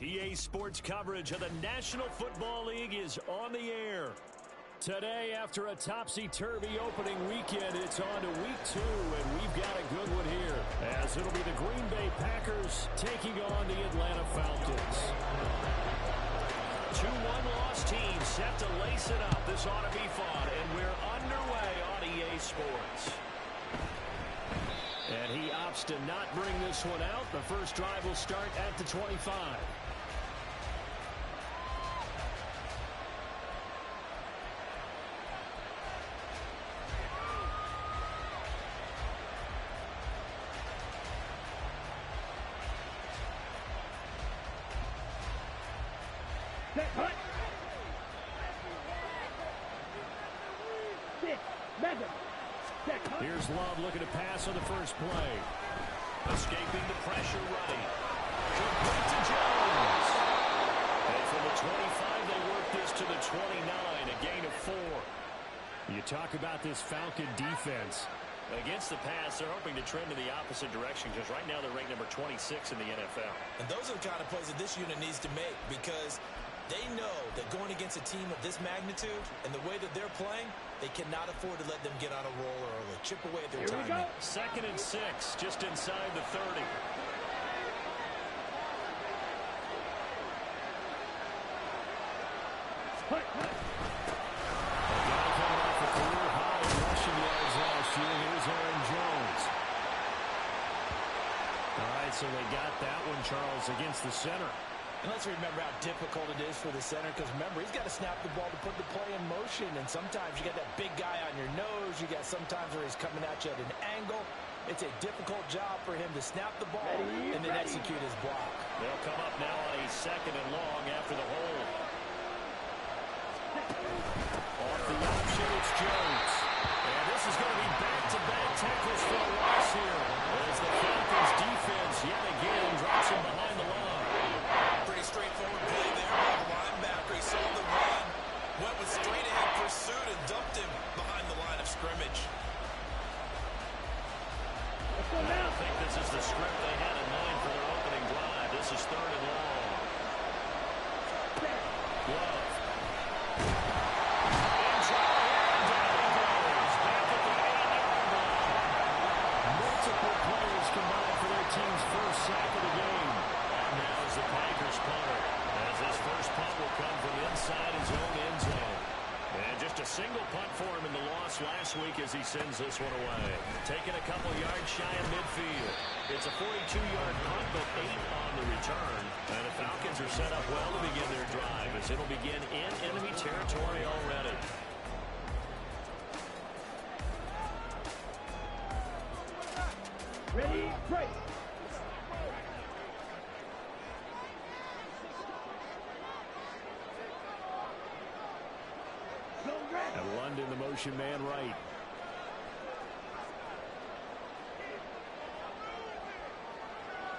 EA Sports coverage of the National Football League is on the air. Today, after a topsy-turvy opening weekend, it's on to week 2, and we've got a good one here, as it'll be the Green Bay Packers taking on the Atlanta Falcons. 2 one-loss teams set to lace it up. This ought to be fun, and we're underway on EA Sports. And he opts to not bring this one out. The first drive will start at the 25. Here's Love looking to pass on the first play. Escaping the pressure running. Complete to Jones. And from the 25, they work this to the 29, a gain of 4. You talk about this Falcon defense. Against the pass, they're hoping to trend in the opposite direction because right now they're ranked number 26 in the NFL. And those are the kind of plays that this unit needs to make because they know that going against a team of this magnitude and the way that they're playing, they cannot afford to let them get on a roll early. Chip away at their timing. 2nd and 6, just inside the 30. So they got that one, Charles, against the center. And let's remember how difficult it is for the center because, remember, he's got to snap the ball to put the play in motion. And sometimes you got that big guy on your nose. You got sometimes where he's coming at you at an angle. It's a difficult job for him to snap the ball and then execute his block. They'll come up now on a 2nd and long after the hold. Off the option, it's Jones. And this is going to be back-to-back tackles for a loss here as the Falcons defense yet again drops him behind the line. Pretty straightforward play there by the linebacker. He saw the run, went with straight-ahead pursuit, and dumped him behind the line of scrimmage. I think this is the script they had in mind for their opening drive. This is 3rd and long. Love. Team's first sack of the game. And now is the Packers punter, as this first punt will come from inside his own end zone. And just a single punt for him in the loss last week as he sends this one away. Taking a couple yards shy of midfield. It's a 42-yard punt, but 8 on the return. And the Falcons are set up well to begin their drive as it'll begin in enemy territory already. Ready, break. And London, the motion man right.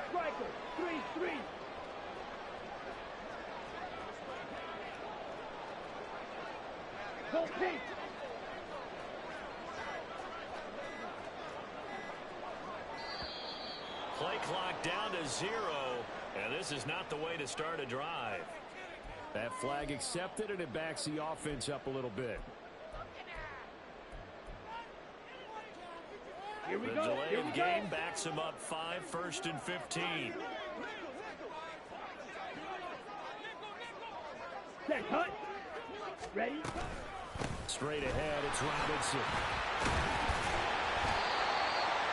Striker, 3-3. Go pink. Play clock down to 0, and this is not the way to start a drive. That flag accepted, and it backs the offense up a little bit. Here we The go. delayed game backs him up 5, 1st and 15. Set, cut. Ready? Straight ahead, it's Robinson.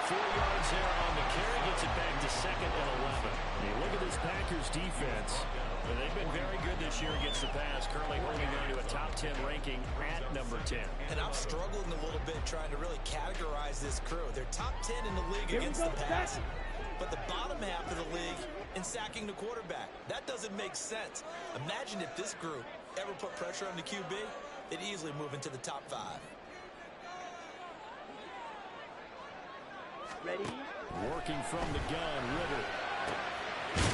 4 yards there on the carry, gets it back to 2nd and 11. Hey, look at this Packers defense. They've been very good this year against the pass, currently holding on to a top 10 ranking at number 10. And I'm struggling a little bit trying to really categorize this crew. They're top 10 in the league against the pass, but the bottom half of the league in sacking the quarterback. That doesn't make sense. Imagine if this group ever put pressure on the QB, they'd easily move into the top 5. Ready? Working from the gun, Ritter.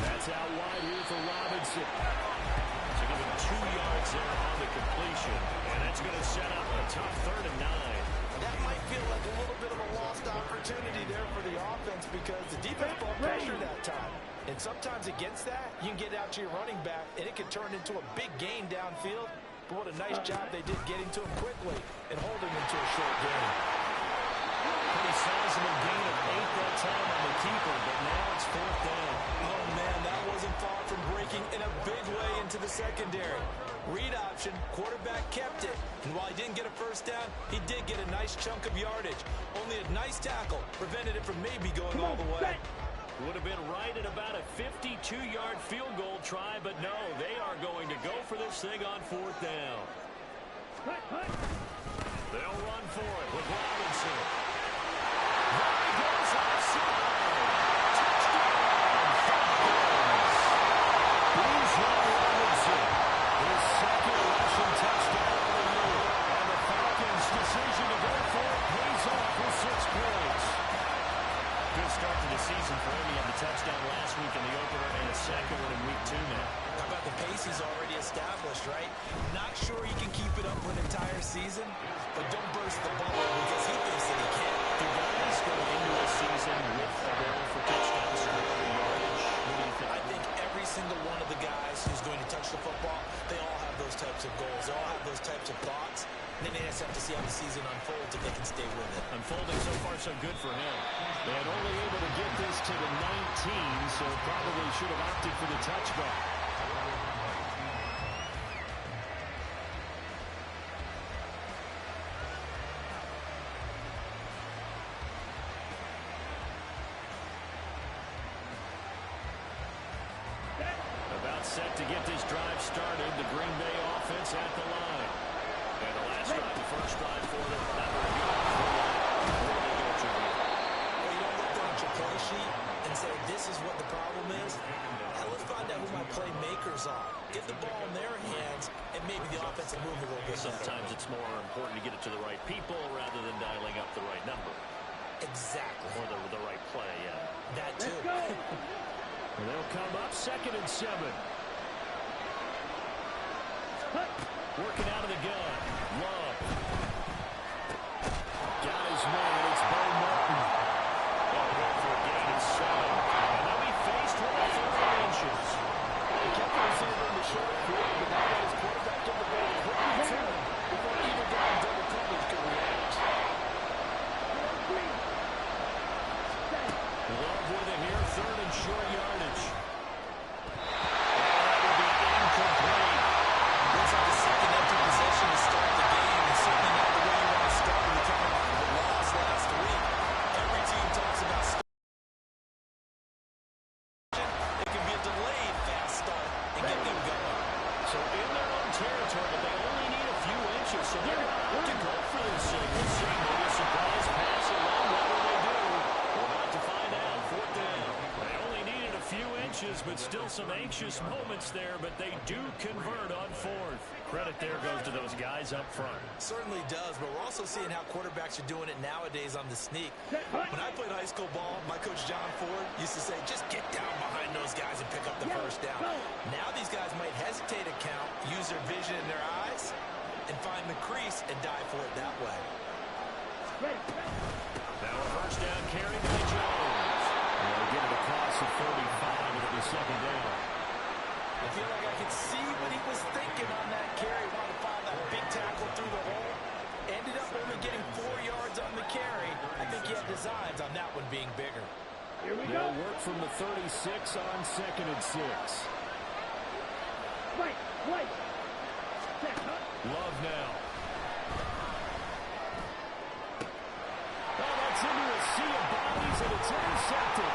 That's out wide here for Robinson. So give him 2 yards there on the completion. And that's going to set up a tough 3rd and 9. That might feel like a little bit of a lost opportunity there for the offense because the defense brought pressure that time. And sometimes against that, you can get out to your running back, and it can turn into a big gain downfield. But what a nice job they did getting to him quickly and holding him to a short gain. Pretty sizable gain of 8 that time on the keeper, but now it's 4th down. Oh, man, that wasn't far from breaking in a big way into the secondary. Read option, quarterback kept it. And while he didn't get a first down, he did get a nice chunk of yardage. Only a nice tackle prevented it from maybe going all the way. Would have been right at about a 52-yard field goal try, but no, they are going to go for this thing on 4th down. They'll run for it with Robinson. There he goes outside. Touchdown, Falcons. Bijan Robinson, his second rushing touchdown of the year. And the Falcons' decision to go for it pays off with 6 points. Good start to the season for him. He had the touchdown last week in the opener and a second one in week 2 now. How about the pace he's already established, right? Not sure he can keep it up for an entire season, but don't burst the bubble because he thinks that he can. Do guys go into a season with a goal for touchdown score or yardage? What do you think? I think every single one of the guys who's going to touch the football, they all have those types of goals. They all have those types of thoughts. And then they just have to see how the season unfolds if they can stay with it. Unfolding so far so good for him. And only able to get this to the 19, so probably should have opted for the touchback. About set to get this drive started. The Green Bay offense at the line. And the last drive, the first drive for them, not very good. Well, you don't look down at your play sheet and say, this is what the problem is. Now let's find out who my playmakers are. Get the ball in their hands, and maybe the offense will move a little bit better. Sometimes it's more important to get it to the right people rather than dialing up the right number. Exactly. Or the right play, yeah. That too. And they'll come up 2nd and 7. Working out of the gun. Love. Got his man. It's Bo Martin. Going for a gain of 7. And they'll be faced with a 4 inches. He kept the receiver in the short field, but now his quarterback took the ball quickly to him before even getting double coverage could react. Love with it here. 3rd and short yardage. That will be incomplete. Looks like the second empty possession to start the game, and certainly not the way you want to start when you're coming off of a loss last week. Every team talks about starting. It can be a delayed fast start and get them going. So in their own territory, they only need a few inches, so they're going to have to go for this thing. We'll see. Maybe a surprise pass along. What will they do? We're about to find out. 4th down. They only needed a few inches, but still some anxious moments there, but they do convert on 4th. Credit there goes to those guys up front. Certainly does, but we're also seeing how quarterbacks are doing it nowadays on the sneak. When I played high school ball, my coach John Ford used to say, just get down behind those guys and pick up the first down. Now these guys might hesitate to count, use their vision in their eyes, and find the crease and dive for it that way. Now a first down carry by Jones. And they'll get it across the 35, and it'll be 2nd down. I feel like I could see what he was thinking on that carry. Wanted to file that big tackle through the hole. Ended up only getting 4 yards on the carry. I think he had designs on that one being bigger. Here we They'll go. work from the 36 on 2nd and 6. Right. Love now. Oh, that's into a sea of bodies, and it's intercepted.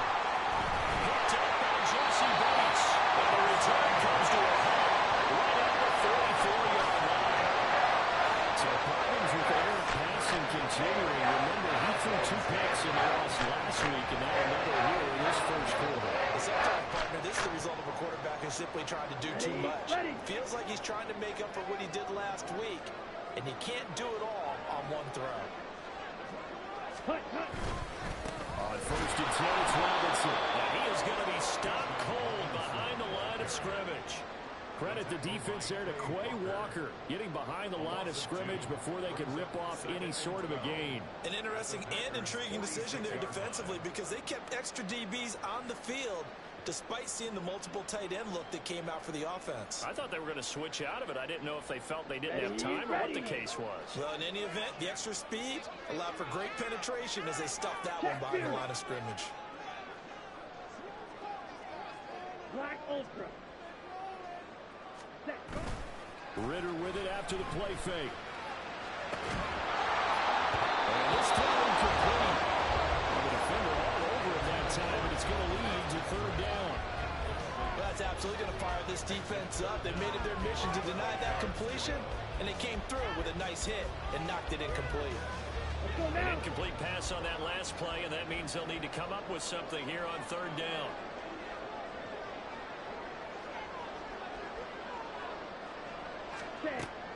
Picked up by Jesse Bates. And the return comes to a halt right at the 44-yard line. So problems with air passing continuing. Remember, he threw 2 picks in the loss last week, and now another here in this first quarter. Sometimes, partner, this is the result of a quarterback who's simply trying to do too much. Feels like he's trying to make up for what he did last week, and he can't do it all on one throw. On 1st and 10, it's Robinson. And he is going to be stopped cold behind the line of scrimmage. Credit the defense there to Quay Walker, getting behind the line of scrimmage before they could rip off any sort of a gain. An interesting and intriguing decision there defensively because they kept extra DBs on the field, despite seeing the multiple tight end look that came out for the offense. I thought they were going to switch out of it. I didn't know if they felt they didn't have time or what the case was. Well, in any event, the extra speed allowed for great penetration as they stuffed that one behind the line of scrimmage. Black Ultra. Set. Ritter with it after the play fake. And this time complete. The defender all over it that time, and it's going to lead to third down. Well, that's absolutely going to fire this defense up. They made it their mission to deny that completion, and they came through with a nice hit and knocked it incomplete. An incomplete pass on that last play, and that means they'll need to come up with something here on third down.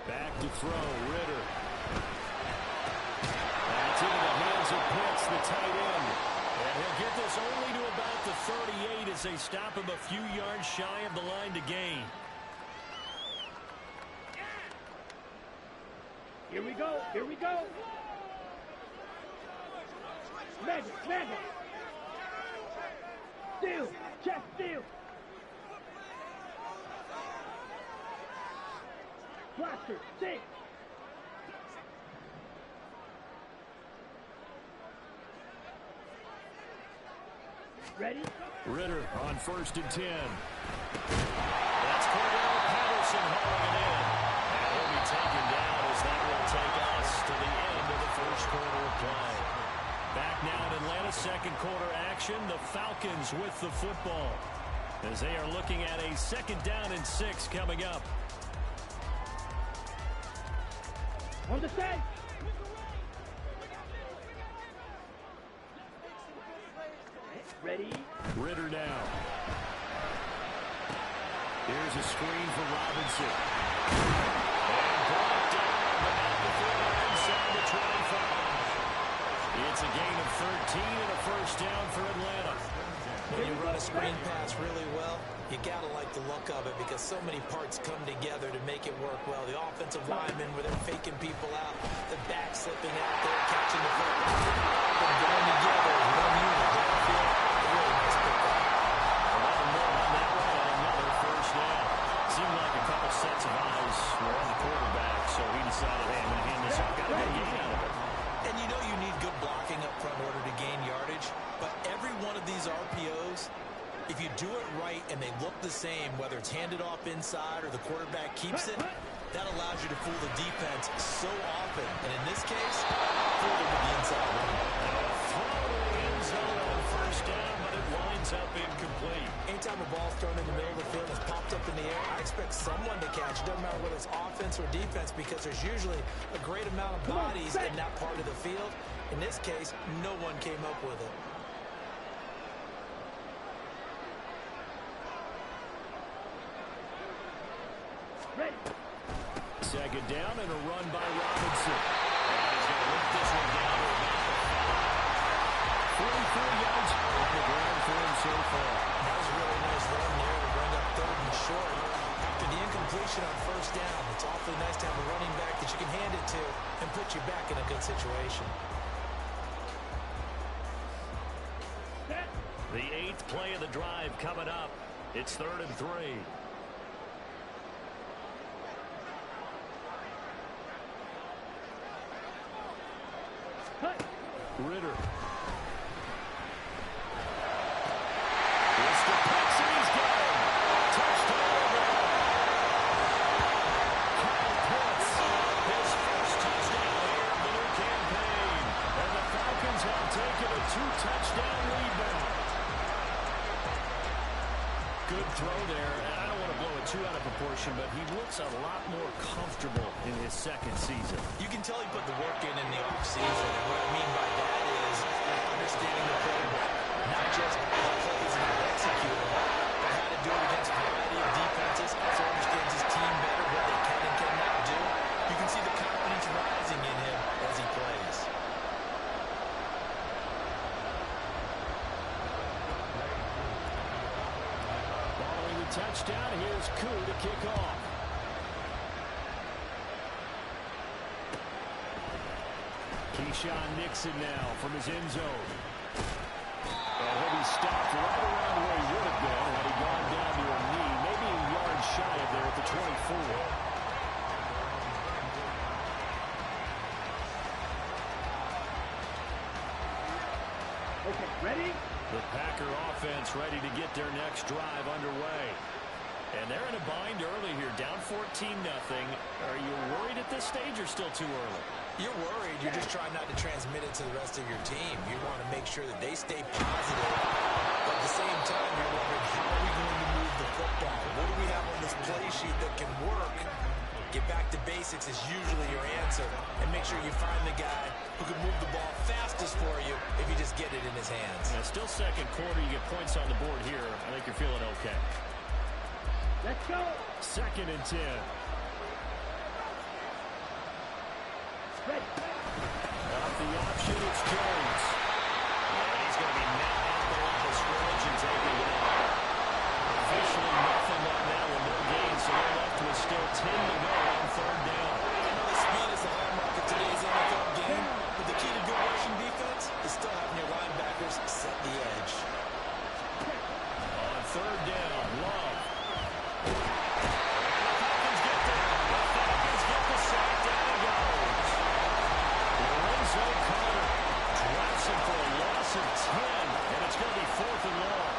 Back to throw, Ritter. That's into the hands of Pitts, the tight end. And he'll get this only to about the 38 as they stop him a few yards shy of the line to gain. Here we go. Here we go. Magic. Magic. Steal. Chest steal. Blaster. Six. Ready? Ritter on 1st and 10. That's Cordell Patterson hauling it in. And he'll be taken down as that will take us to the end of the first quarter of play. Back now in Atlanta, second quarter action. The Falcons with the football as they are looking at a 2nd down and 6 coming up. On the set. Ready? Ritter now. Here's a screen for Robinson. And brought down about before they're inside the 25. It's a gain of 13 and a 1st down for Atlanta. When you run a screen pass really well, you got to like the look of it because so many parts come together to make it work well. The offensive linemen, where they're faking people out, the back slipping out there, catching the football. They're going together as one unit downfield. Really nice pickup. 11 more on that one and another 1st down. Seemed like a couple sets of eyes were on the quarterback, so he decided, hey, I'm going to hand this off. Got to get a gain out of it. And you know you need good blocking up front in order to gain yardage, but every one of these RPOs, if you do it right and they look the same, whether it's handed off inside or the quarterback keeps it, that allows you to fool the defense so often. And in this case, fool them with the inside run. Throw to the end zone on 1st down, but it winds up incomplete. Anytime a ball's thrown in the middle of the field and it's popped up in the air, I expect someone to catch it. Doesn't matter whether it's offense or defense because there's usually a great amount of bodies in that part of the field. In this case, no one came up with it. Ready? 2nd down and a run by Robinson. And he's going to lift this one down to about the 44 yards on the ground for him so far. That was a really nice run there to bring up 3rd and short. After the incompletion on 1st down, it's awfully nice to have a running back that you can hand it to and put you back in a good situation. The 8th play of the drive coming up. It's 3rd and 3. Ritter. It's to Pitts and he's got him. Touchdown. Kyle Pitts, his first touchdown here of the new campaign. And the Falcons have taken a 2-touchdown lead back. Good throw there. And I don't want to blow it too out of proportion, but he looks a lot more comfortable in his 2nd season. You can tell he put the work in the offseason. And what I mean by that is understanding the playbook. Not just the plays and execute them, but how to do it against a variety of defenses. Also understands his team better, what they can and cannot do. You can see the confidence rising in him as he plays. Following the touchdown, here's Koo to kick off. Keyshawn Nixon now from his end zone. And he'll be stopped right around where he would have been Ready? The Packer offense ready to get their next drive underway. And they're in a bind early here, down 14-0. Are you worried at this stage or still too early? You're worried. You're just trying not to transmit it to the rest of your team. You want to make sure that they stay positive. But at the same time, you're wondering, how are we going to move the football? What do we have on this play sheet that can work? Get back to basics is usually your answer. And make sure you find the guy who can move the ball fastest for you if you just get it in his hands. Yeah, still second quarter. You get points on the board here. I think you're feeling okay. Let's go. 2nd and 10. Ready. Off the option, it's Jones. And he's going to be met at the line of scrimmage and taken down. Officially nothing on that one. No gain, so they're left with still 10 to go on 3rd down. I know the speed is the hallmark of today's NFL game, but the key to good rushing defense is still having your linebackers set the edge. On 3rd down, Love. The Falcons get there. The Falcons get the sack. Down he goes. Lorenzo Carter drops him for a loss of 10, and it's going to be 4th and long.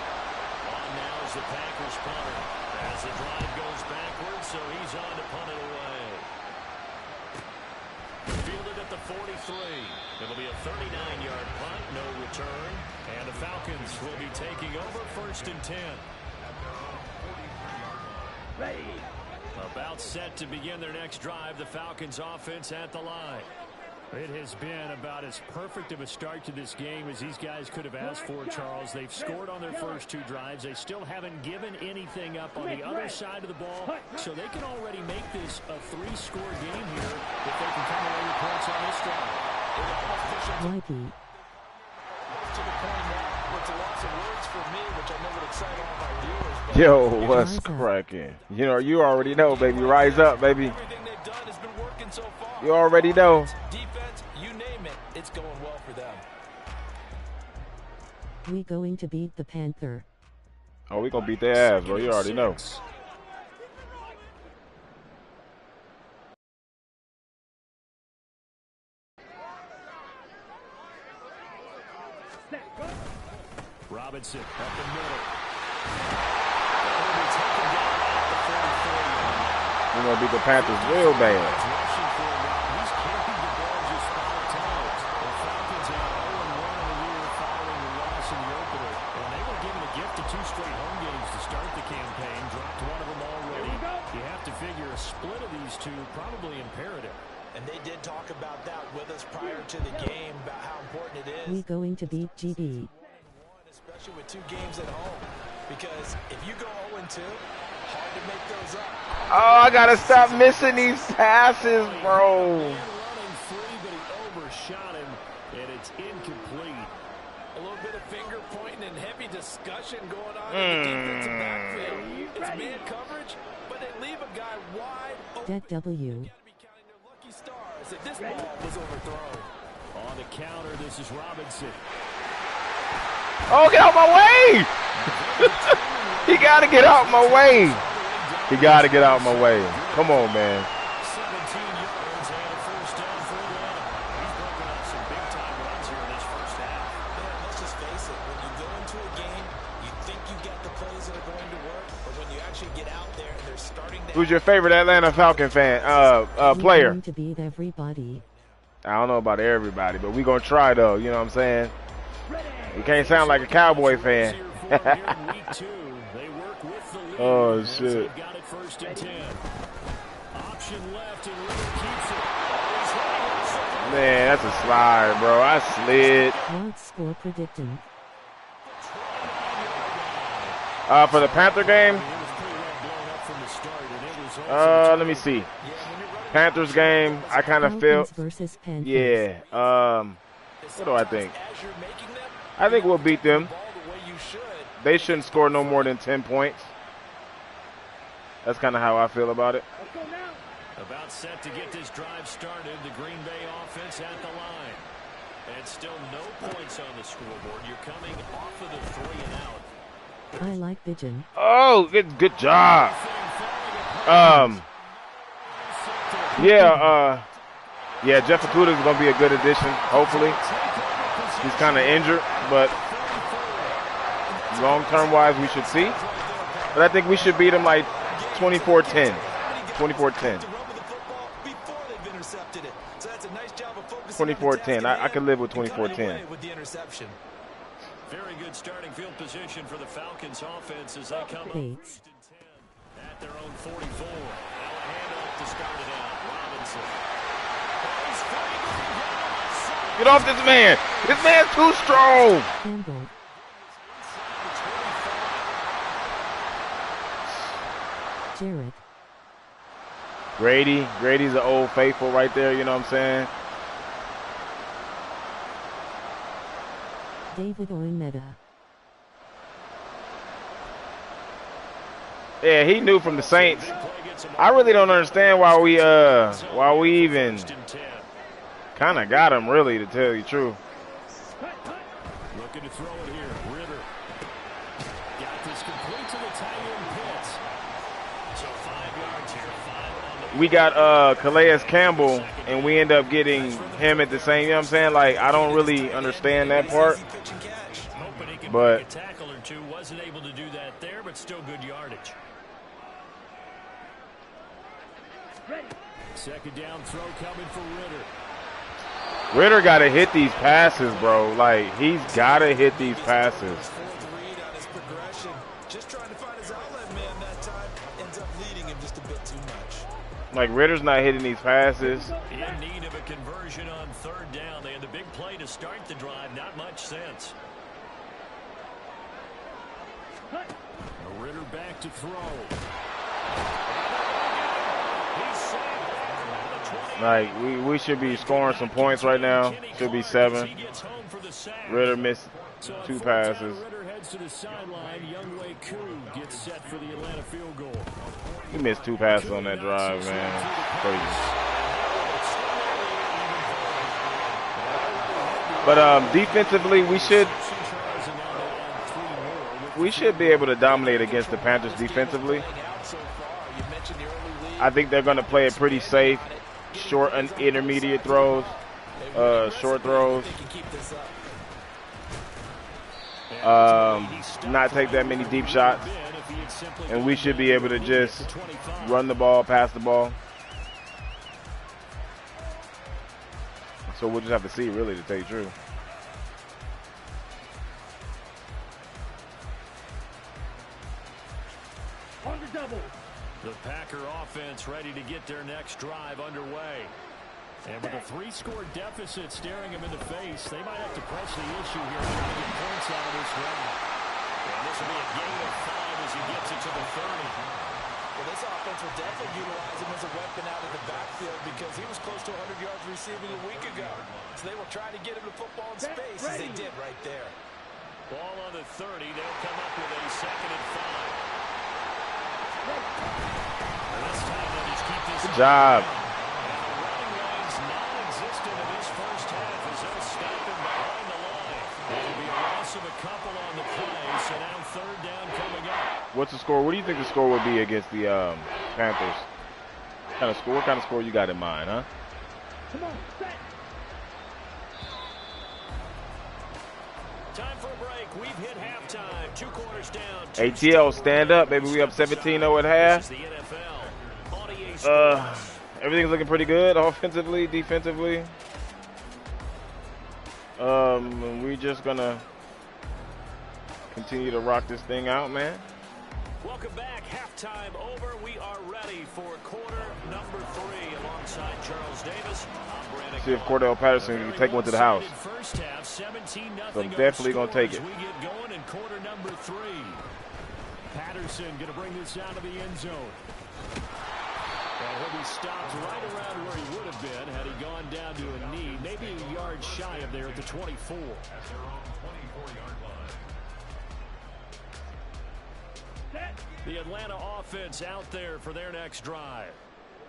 On now is the Packers punter. As the drive goes backwards, so he's on to punt it away. Fielded at the 43. It'll be a 39-yard punt, no return. And the Falcons will be taking over 1st and 10. Ready. About set to begin their next drive, the Falcons offense at the line. It has been about as perfect of a start to this game as these guys could have asked for, Charles. They've scored on their first 2 drives. They still haven't given anything up on the other side of the ball, so they can already make this a 3-score game here if they can come away with points on this drive. YP. To the point now, it's a loss of words for me, which I know would excite all my viewers. But Yo, what's cracking? You know, you already know, baby. Rise up, baby. everything they've done has been working so far. You already know. Defense, you name it, it's going well for them. We going to beat the Panther. Oh, we gonna beat their ass, bro. You already know. Snap. Go. Robinson up the middle. He'll be taken down at the 44. We're gonna beat the Panthers real bad. Rushing for him now. He's carried the ball just 5 times. The Falcons have 0-1 in the year following the loss in the opener. And they were given a gift of 2 straight home games to start the campaign. Dropped one of them already. You have to figure a split of these 2 probably imperative. And they did talk about that with us prior to the game, about how important it is. We going to beat GB. Especially with 2 games at home. Because if you go 0-2, hard to make those up. Oh, I gotta stop missing these passes, bro. Running free, but he overshot him, and it's incomplete. A little bit of finger pointing and heavy discussion going on in the defensive backfield. It's man coverage, but they leave a guy wide open. Dead W. You gotta be counting their lucky stars that this ball was overthrown. On the counter, this is Robinson. Oh, get out my way! He gotta get out my way. He gotta get out my way. Come on, man. 17 yards and a 1st down for them. He's broken up some big-time runs here in this first half. Yeah, let's just face it. When you go into a game, you think you get the plays that are going to work, but when you actually get out there and they're starting to... Who's your favorite Atlanta Falcon fan? Player? We going to beat everybody. I don't know about everybody, but we gonna try though. You know what I'm saying? You can't sound like a Cowboy fan. Oh shit! Got it 1st and 10. Option left and keeps it. Man, that's a slide, bro. I slid. Wild score predicting. For the Panther game. Let me see. Panthers game. I kind of feel. Versus Panthers. Yeah. What do I think? I think we'll beat them. They shouldn't score no more than 10 points. That's kind of how I feel about it. About set to get this drive started. The Green Bay offense at the line. And still no points on the scoreboard. You're coming off of the 3 and out. I like Bijan. Oh, good job. Yeah, Jeff Okudah is going to be a good addition, hopefully. He's kind of injured, but long-term wise, we should see. But I think we should beat them like 24-10. 24-10. 24-10. I can live with 24-10. Very good starting field position for the Falcons offense as they come up first and 10 at their own 44. Now a handoff to start it out. Robinson. Get off this man. This man's too strong. Campbell. Jarrett. Grady's an old faithful right there, you know what I'm saying? David Oimeta. Yeah, he knew from the Saints. I really don't understand why we even kind of got him, really, to tell you the truth. Looking to throw it here. Ritter. Got this complete to the tight end Pitts. So 5 yards here. 5 on the. We got Calais Campbell, and we end up getting him at the same, you know what I'm saying? Like, I don't really understand that part. But a tackle or two, wasn't able to do that there, but still good yardage. Second down throw coming for Ritter. Ritter got to hit these passes, bro. Like, he's got to hit these passes. Just trying to find his outlet man that time. Ends up leading him just a bit too much. Like, Ritter's not hitting these passes. In need of a conversion on third down. They had the big play to start the drive. Not much sense. Ritter back to throw. Like, we should be scoring some points right now. Should be 7. Ritter missed 2 passes. Ritter heads to the sideline. Youngway Koo gets set for the Atlanta field goal. He missed 2 passes on that drive, man. Crazy. But defensively, we should be able to dominate against the Panthers defensively. I think they're going to play it pretty safe. Short and intermediate throws, short throws. Not take that many deep shots. And we should be able to just run the ball, pass the ball. So we'll just have to see, really, to tell you the truth. On the double. The Packer offense ready to get their next drive underway. And with a 3-score deficit staring them in the face, they might have to press the issue here to get points out of this round. And this will be a gain of 5 as he gets it to the 30. Well, this offense will definitely utilize him as a weapon out of the backfield because he was close to 100 yards receiving a week ago. So they will try to get him the football in space as they did right there. Ball on the 30. They'll come up with a 2nd and 5. Good job. Running lanes non-existent in this first half as they'll stop him behind the line. It'll be a loss of a couple on the play, so now third down coming up. What's the score? What do you think the score would be against the Panthers? What kind of score you got in mind, huh? Come on, set. Time for a break. We've hit halftime. 2 quarters down. ATL, stand up, baby. We up 17-0 at half. Everything's looking pretty good, offensively, defensively. We're just gonna continue to rock this thing out, man. Welcome back. Halftime over. We are ready for quarter number 3 alongside Charles Davis. I'm Brandon. See if Cordell Patterson can take one to the house. First half, 17-0. So I'm definitely gonna take it. We get going in quarter number 3. Patterson gonna bring this out of the end zone. And he'll be stopped right around where he would have been had he gone down to a knee, maybe a yard shy of there at the 24. The Atlanta offense out there for their next drive.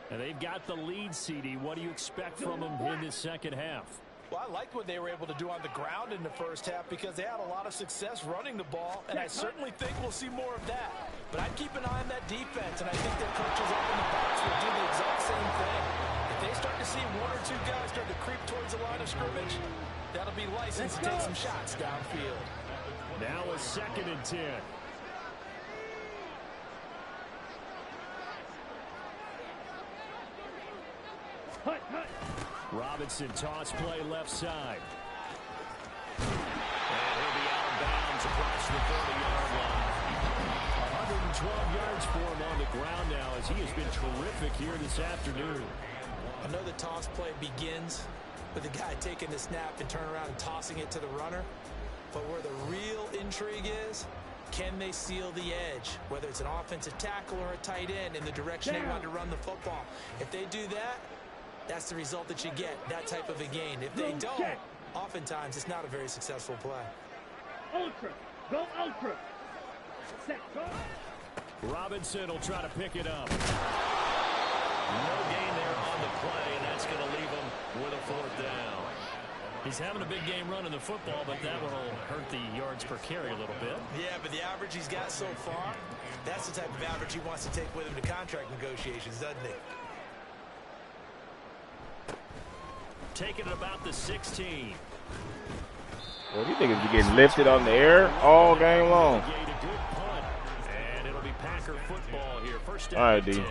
And they've got the lead, CD. What do you expect from them in this second half? Well, I liked what they were able to do on the ground in the first half because they had a lot of success running the ball, and I certainly think we'll see more of that. But I'd keep an eye on that defense, and I think their coaches up in the box will do the exact same thing. If they start to see 1 or 2 guys start to creep towards the line of scrimmage, that'll be license to take some shots downfield. Now a 2nd and 10. Robinson toss play left side. And he'll be out of bounds across the 30-yard line. 112 yards for him on the ground now as he has been terrific here this afternoon. I know the toss play begins with the guy taking the snap and turn around and tossing it to the runner. But where the real intrigue is, can they seal the edge? Whether it's an offensive tackle or a tight end in the direction they want to run the football. If they do that, that's the result that you get, that type of a gain. If they don't, oftentimes it's not a very successful play. Ultra. Go ultra. Set. Go. Robinson will try to pick it up. No gain there on the play, and that's going to leave him with a 4th down. He's having a big game running the football, but that one will hurt the yards per carry a little bit. Yeah, but the average he's got so far, that's the type of average he wants to take with him to contract negotiations, doesn't he? Taking it about the 16. What do you think is getting lifted on the air all game long? A good punt, and it'll be Packer football here. First down. All right, D. 10.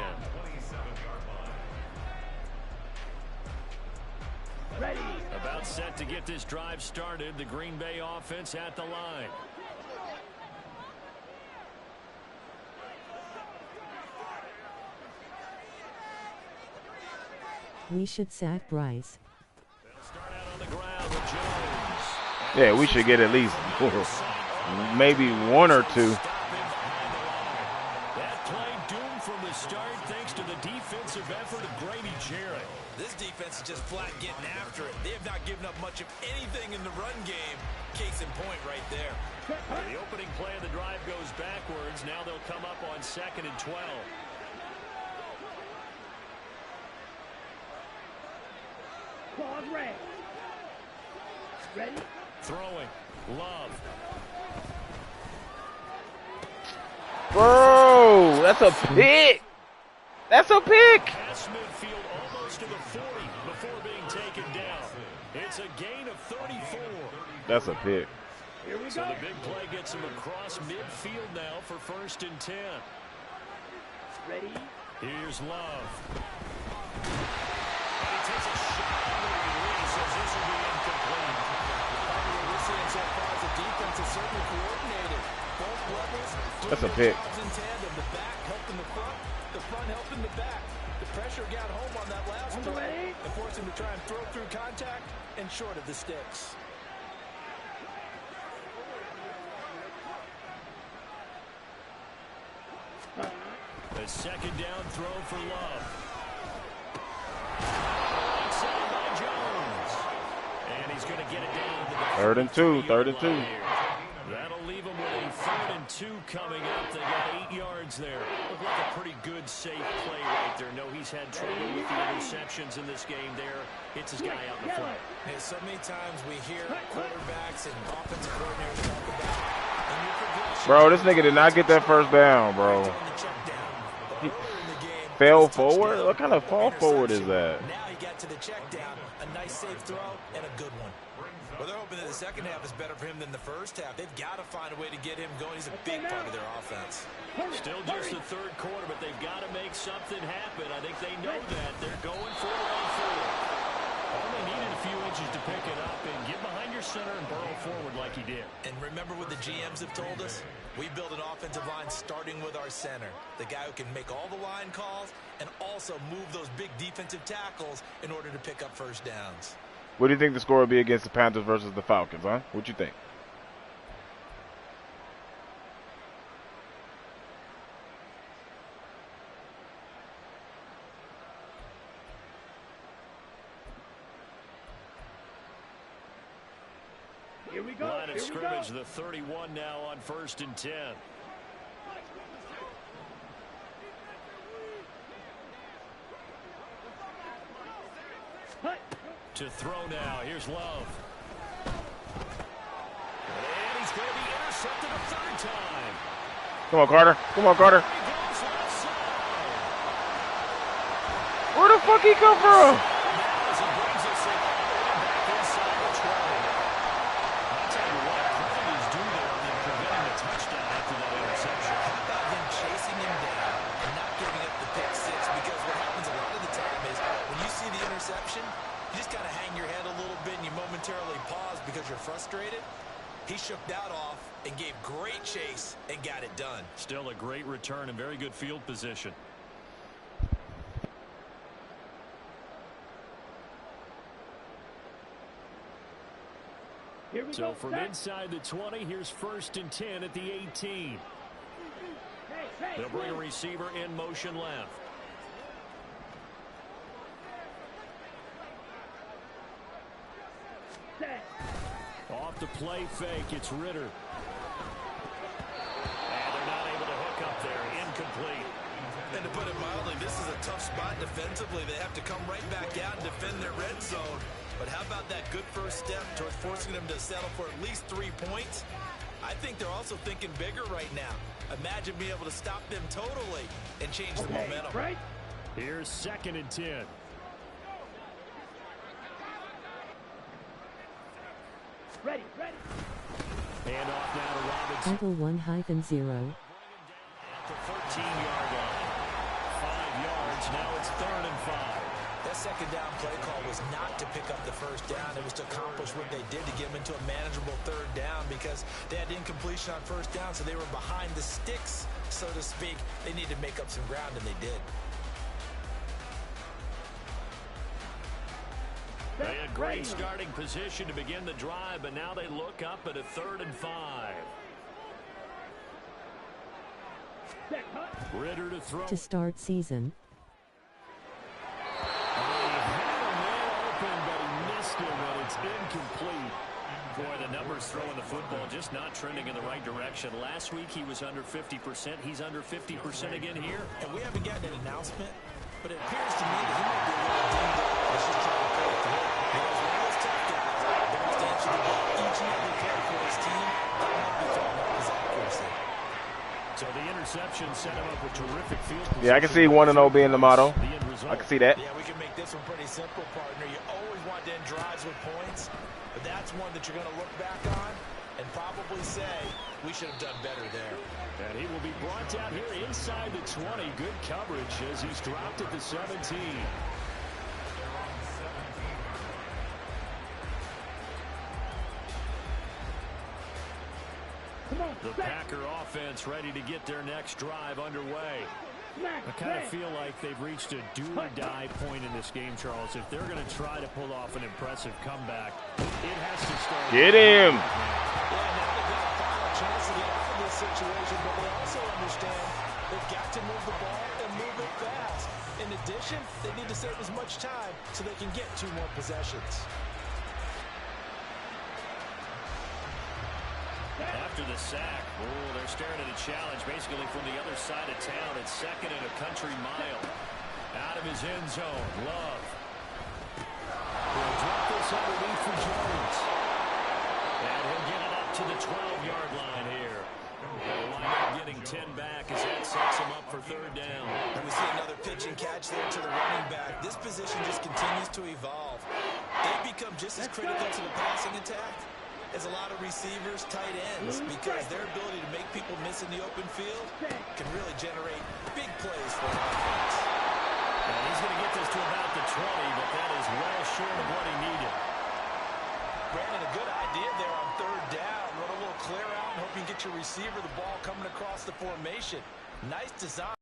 Ready. About set to get this drive started. The Green Bay offense at the line. We should sack Bryce. Start out on the ground with Jones. Yeah, we should get at least maybe 1 or 2. That play doomed from the start thanks to the defensive effort of Grady Jarrett. This defense is just flat getting after it. They have not given up much of anything in the run game. Case in point right there. The opening play of the drive goes backwards. Now they'll come up on 2nd and 12. Claws red. Ready. Throwing. Love. Bro, that's a pick. That's a pick. Past midfield almost to the 40 before being taken down. It's a gain of 34. That's a pick. Here we So go. the big play gets him across midfield now for 1st and 10. Ready. Here's Love. And he takes a shot on the release as this will be incomplete. What we're seeing so far is the defense is certainly coordinated. Both levels doing That's a their pick. jobs in tandem. The back helping the front helping the back. The pressure got home on that last play and forced him to try and throw through contact and short of the sticks. A 2nd down throw for Love. Outside by Jones. And he's going to get it down to the 3rd and 2. 3rd and 2. That'll leave him with a 3rd and 2 coming up. They got 8 yards there. Looked like a pretty good, safe play right there. No, he's had trouble with the interceptions in this game there. Hits his guy out in the front. Hey, so many times we hear quarterbacks and offensive coordinators talk about in your progression. Bro, this nigga did not get that 1st down, bro. He fell forward? What kind of fall forward is that? Now he got to the check down. A nice safe throw and a good one. Well, they're hoping that the second half is better for him than the first half. They've got to find a way to get him going. He's a big part of their offense. Still just the 3rd quarter, but they've got to make something happen. I think they know that. They're going for it on 4th. Only needed a few inches to pick it up and get behind your center and burrow forward like he did. And remember what the GMs have told us? We build an offensive line starting with our center. The guy who can make all the line calls and also move those big defensive tackles in order to pick up 1st downs. What do you think the score will be against the Panthers versus the Falcons, huh? What you think? Here we go. Line of Here we scrimmage, go. the 31 now on 1st and 10. Hut. To throw now. Here's Love. And he's going to be intercepted a 3rd time. Come on, Carter. Come on, Carter. He goes left side. Where the fuck he come from? As he brings us in all the way back inside the 20. I'll tell you what, credit is due there on the you're frustrated, he shook that off and gave great chase and got it done. Still a great return and very good field position. Here we So go. from inside the 20, here's 1st and 10 at the 18. They'll bring a receiver in motion left. Off the play fake, it's Ritter. And they're not able to hook up there. Incomplete. And to put it mildly, this is a tough spot defensively. They have to come right back out and defend their red zone. But how about that good first step towards forcing them to settle for at least 3 points? I think they're also thinking bigger right now. Imagine being able to stop them totally and change the momentum. Right. Here's 2nd and 10. Ready. Hand off now to Robinson. Eagle 1-0. At the 14-yard line. 5 yards. Now it's 3rd and 5. That second down play call was not to pick up the first down. It was to accomplish what they did to get them into a manageable 3rd down because they had incompletion on 1st down, so they were behind the sticks, so to speak. They needed to make up some ground, and they did. They had great starting position to begin the drive, but now they look up at a 3rd and 5. Ritter to throw. To start season. Open, but he missed him, and it's incomplete. Boy, the numbers throwing the football just not trending in the right direction. Last week he was under 50%. He's under 50% again here. And we haven't gotten an announcement, but it appears to me that he might be a little dinged up. Let's just try to play it through. Because one of those tough guys that wants to answer the ball each and every play for his team, that might be throwing up his accuracy. So the interception set him up with terrific field position. Yeah, I can see 1-0 being the motto. I can see that. Yeah, we can make this one pretty simple, partner. You always want to end drives with points, but that's one that you're going to look back on and probably say, we should have done better there. And he will be brought down here inside the 20. Good coverage as he's dropped at the 17. The Packer offense ready to get their next drive underway. I kind of feel like they've reached a do-or-die point in this game, Charles. If they're going to try to pull off an impressive comeback, it has to start. Get him. Yeah, now they've got a final chance to get out of this situation, but they also understand they've got to move the ball and move it fast. In addition, they need to save as much time so they can get 2 more possessions. After the sack, they're staring at a challenge basically from the other side of town. It's 2nd and a country mile. Out of his end zone, Love. He'll drop this underneath for Jones. And he'll get it up to the 12-yard line here. They'll wind up getting 10 back as that sets him up for 3rd down. And we see another pitch and catch there to the running back. This position just continues to evolve. They become just as critical to the passing attack as a lot of receivers, tight ends, because their ability to make people miss in the open field can really generate big plays for an offense. And he's going to get this to about the 20, but that is well short of what he needed. Brandon, a good idea there on 3rd down. Run a little clear out and hope you can get your receiver the ball coming across the formation. Nice design.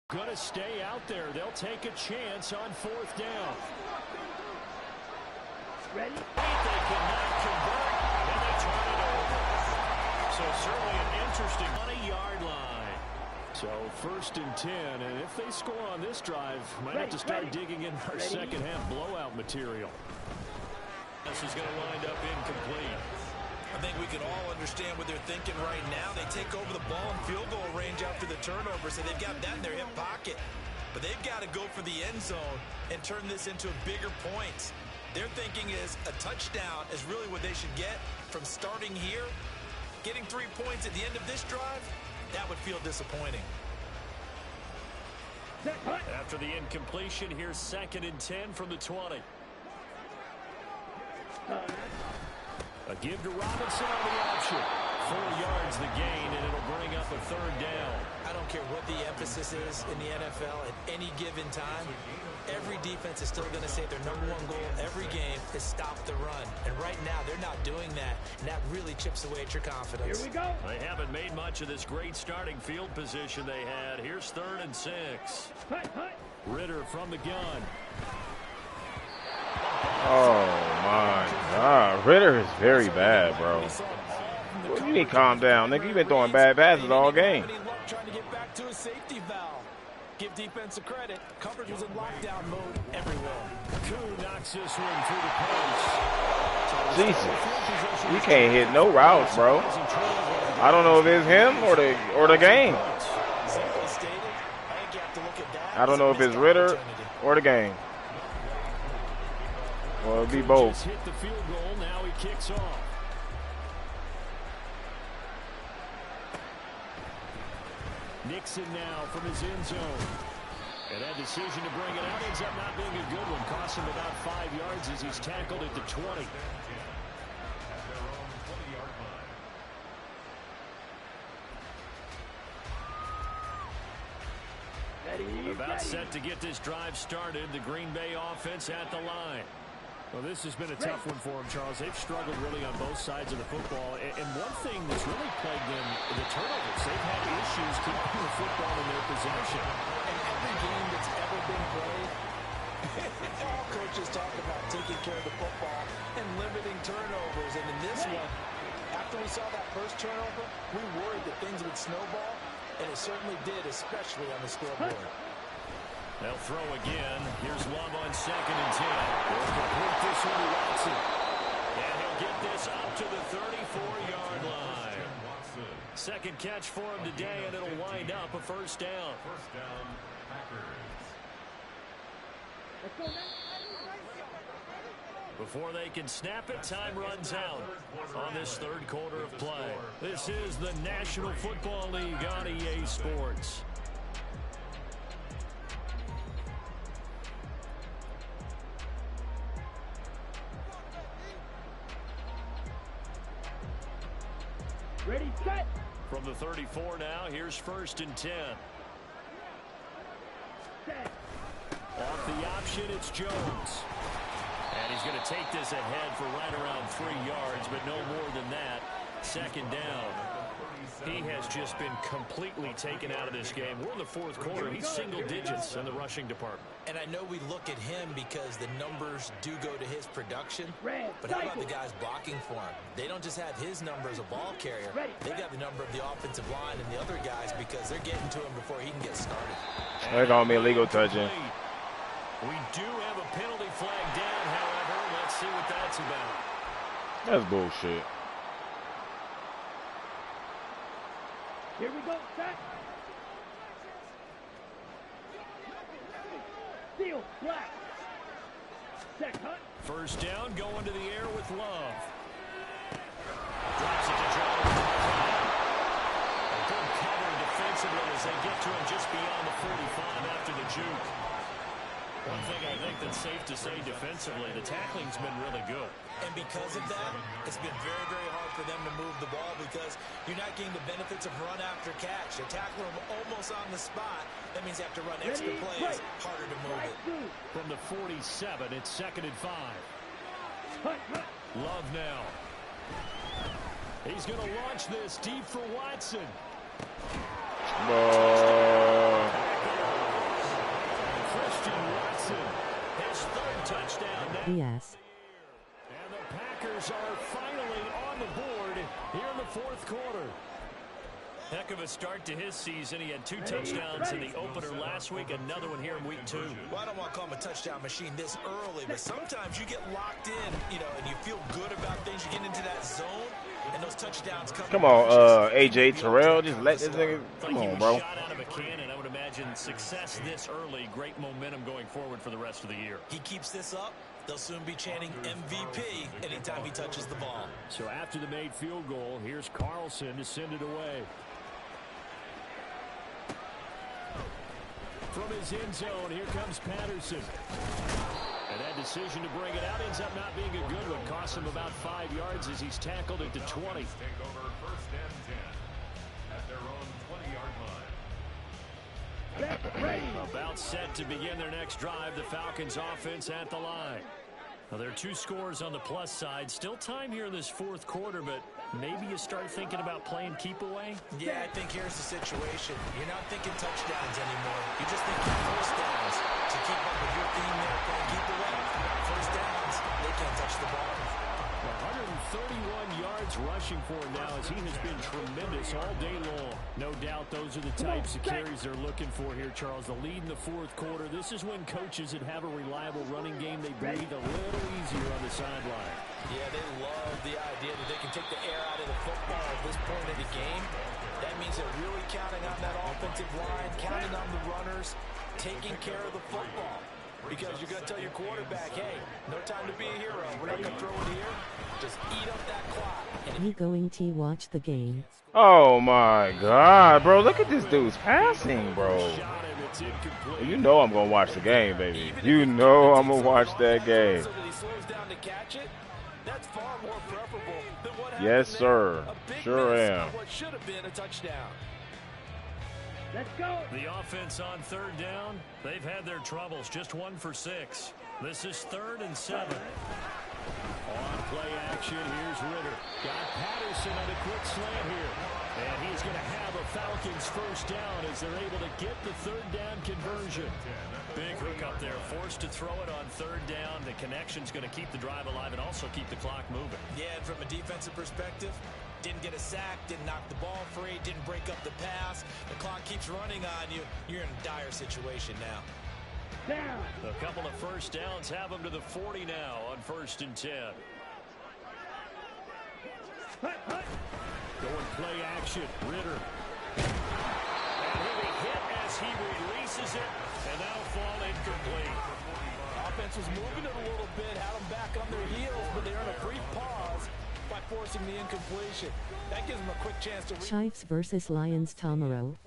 Going to stay out there. They'll take a chance on 4th down. Ready? They cannot convert, and they turn it over. So certainly an interesting 20-yard line. So 1st and 10, and if they score on this drive, might have to start digging in our second half blowout material. This is going to wind up incomplete. I think we can all understand what they're thinking right now. They take over the ball in field goal range after the turnover, so they've got that in their hip pocket. But they've got to go for the end zone and turn this into bigger points. Their thinking is a touchdown is really what they should get from starting here. Getting 3 points at the end of this drive, that would feel disappointing. After the incompletion, here's 2nd and 10 from the 20. A give to Robinson on the option. 4 yards the gain, and it'll bring up a third down. I don't care what the emphasis is in the NFL at any given time. Every defense is still going to say their #1 goal every game is stop the run. And right now, they're not doing that, and that really chips away at your confidence. Here we go. They haven't made much of this great starting field position they had. Here's 3rd and 6. Ritter from the gun. Oh, my God. Ritter is very bad, bro. Well, you need to calm down, nigga. You've been throwing bad passes all game. Trying to get back to a safety valve. Give defense a credit. Coverage was in lockdown mode everywhere. Koo knocks this one through the post. Jesus. You can't hit no routes, bro. I don't know if it's him or the game. Simply stated, I think you have to look at that. I don't know if it's Ritter or the game. Well, it'll be both. Hit the field goal. Now he kicks off. Nixon now from his end zone. And that decision to bring it out ends up not being a good one. Cost him about 5 yards as he's tackled at the 20. About set to get this drive started. The Green Bay offense at the line. Well, this has been a tough one for them, Charles. They've struggled really on both sides of the football. And one thing that's really plagued them, the turnovers. They've had issues keeping the football in their possession. And every game that's ever been played, all coaches talk about taking care of the football and limiting turnovers. And in this one, after we saw that first turnover, we worried that things would snowball. And it certainly did, especially on the scoreboard. They'll throw again. Here's Love on 2nd and 10. They'll complete this one to Watson. And he'll get this up to the 34-yard line. Second catch for him today, and it'll wind up a first down. Let's go, man. Before they can snap it, time runs out on this 3rd quarter of play. This is the National Football League on EA Sports. Ready, set. From the 34 now, here's 1st and 10. Set. Off the option, it's Jones. And he's going to take this ahead for right around 3 yards, but no more than that. 2nd down. He has just been completely taken out of this game. We're in the 4th quarter. He's single digits in the rushing department. And I know we look at him because the numbers do go to his production. But how about the guys blocking for him? They don't just have his number as a ball carrier. They've got the number of the offensive line and the other guys because they're getting to him before he can get started. They're going to be illegal touching. We do have a penalty flag down, however. Let's see what that's about. That's bullshit. Here we go, set. Seal, black. Set, cut. First down, going to the air with Love. Drops it to Jones. A good cover defensively as they get to him just beyond the 45 after the juke. One thing I think that's safe to say defensively, the tackling's been really good. And because of that, it's been very, very hard for them to move the ball because you're not getting the benefits of run after catch. They're tackling them almost on the spot. That means they have to run extra plays, harder to move it. From the 47, it's 2nd and 5. Love now. He's going to launch this deep for Watson. Christian Watson, his 3rd touchdown now. Yes. And the Packers are finally on the board here in the 4th quarter. Heck of a start to his season. He had 2 touchdowns in the opener last week, another one here in week 2. Well, I don't want to call him a touchdown machine this early, but sometimes you get locked in, and you feel good about things. You get into that zone, and those touchdowns come. Come on, AJ Terrell, just let this nigga. Come on, bro. Shot out of a cannon. I would imagine success this early, great momentum going forward for the rest of the year. He keeps this up, they'll soon be chanting MVP anytime he touches the ball. So after the made field goal, here's Carlson to send it away. From his end zone, here comes Patterson. And that decision to bring it out ends up not being a good one. Costs him about 5 yards as he's tackled at the 20. set to begin their next drive. The Falcons offense at the line. Well, there are 2 scores on the plus side. Still time here in this fourth quarter, but maybe you start thinking about playing keep away? Yeah, I think here's the situation. You're not thinking touchdowns anymore. You're just thinking first downs. To keep up with your theme there, playing keep away. First downs, they can't touch the ball. 131 yards rushing for him now as he has been tremendous all day long. No doubt those are the types of carries they're looking for here, Charles. The lead in the fourth quarter. This is when coaches that have a reliable running game, they breathe a little easier on the sideline. Yeah, they love the idea that they can take the air out of the football at this point in the game. That means they're really counting on that offensive line, counting on the runners, taking care of the football. Because you're going to tell your quarterback, hey, no time to be a hero. We're not going to throw it here. Just eat up that clock. You going to watch the game? Oh my God, bro! Look at this dude's passing, bro. You know I'm gonna watch the game, baby. You know I'm gonna watch that game. Yes, sir. Sure am. What should have been a touchdown. Let's go. The offense on third down, they've had their troubles. Just 1 for 6. This is 3rd and 7. On play action, here's Ritter. Got Patterson on a quick slant here. And he's going to have a Falcons first down as they're able to get the third down conversion. Big hook up there, forced to throw it on third down. The connection's going to keep the drive alive and also keep the clock moving. Yeah, and from a defensive perspective, didn't get a sack, didn't knock the ball free, didn't break up the pass. The clock keeps running on you. You're in a dire situation now. Down. A couple of first downs have them to the 40 now on 1st and 10. Going play action, Ritter. And he'll be hit as he releases it, and now fall incomplete. Offense was moving it a little bit, had them back on their heels, but they earned a brief pause by forcing the incompletion. That gives them a quick chance to Chiefs versus Lions tomorrow.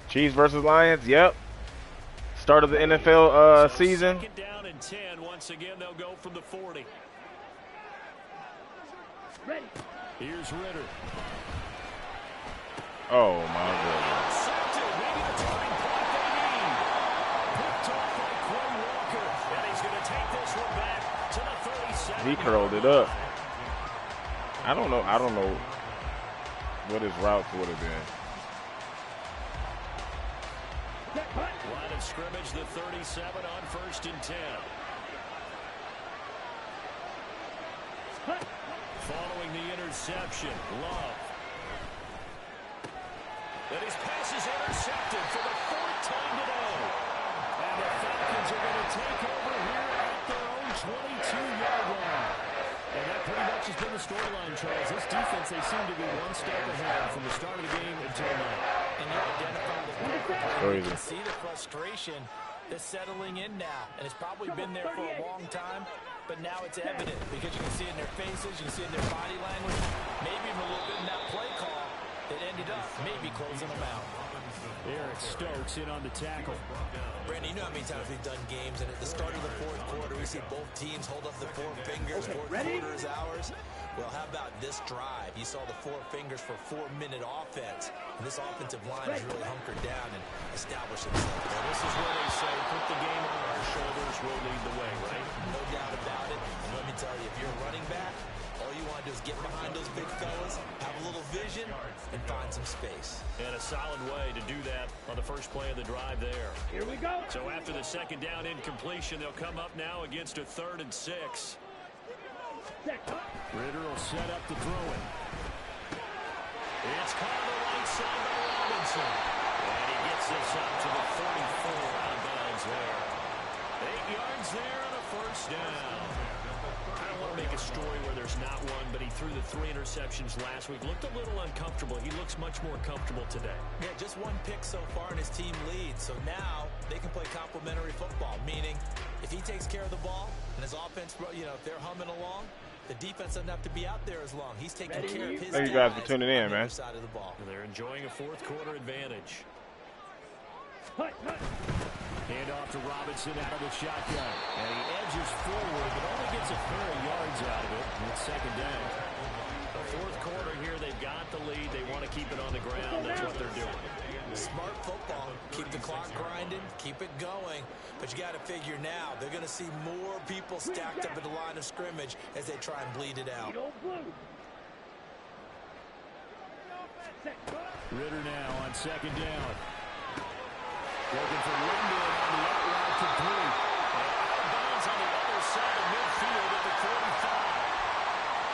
Chiefs versus Lions. Yep. Start of the NFL season. 2nd down and 10. Once again, they'll go from the 40. Ready. Here's Ritter. Oh my goodness. Intercepted. Maybe the turning point they need. Picked off by Quay Walker, and he's going to take this one back to the 37. He curled it up. I don't know what his routes would have been. Line of scrimmage, the 37 on 1st and 10. Following the interception, Love. And his pass is intercepted for the 4th time today. And the Falcons are going to take over here at their own 22-yard line. And that pretty much has been the storyline, Charles. This defense, they seem to be one step ahead from the start of the game until now. And you identify the Crazy. You can see the frustration that's settling in now. And it's probably been there for a long time, but now it's evident because you can see it in their faces, you can see it in their body language, maybe even a little bit in that play call that ended up maybe closing them out. Eric Stokes in on the tackle. Brandon, you know how many times we've done games, and at the start of the fourth quarter, we see both teams hold up the 4 fingers, fourth quarter is ours. Well, how about this drive? You saw the 4 fingers for 4-minute offense, and this offensive line has really hunkered down and established itself. Well, this is where they say, put the game on our shoulders, we'll lead the way, right? No doubt about it. And let me tell you, if you're a running back, all you want to do is get behind those big fellas, have a little vision, and find some space. And a solid way to do that on the first play of the drive there. Here we go. So after the 2nd down incompletion, they'll come up now against a 3rd and 6. Ritter will set up the throw-in. It's caught on the right side by Robinson. And he gets this up to the 44 out of bounds there. 8 yards there on a first down. I don't want to make a story where there's not one, but he threw the 3 interceptions last week. Looked a little uncomfortable. He looks much more comfortable today. Yeah, just 1 pick so far, and his team leads. So now they can play complementary football, meaning if he takes care of the ball and his offense, if they're humming along, the defense doesn't have to be out there as long. He's taking care of his Thank you guys for tuning in, man. side of the ball. They're enjoying a fourth quarter advantage. Hand off to Robinson out of the shotgun. And he edges forward, but only gets a pair of yards out of it. And it's 2nd down. The fourth quarter here, they've got the lead. They want to keep it on the ground. That's what they're doing. Smart football. Keep the clock grinding, keep it going. But you got to figure now, they're going to see more people stacked up at the line of scrimmage as they try and bleed it out. Ritter now on second down. Looking for London on the out route complete. And bounds on the other side of midfield at the 45.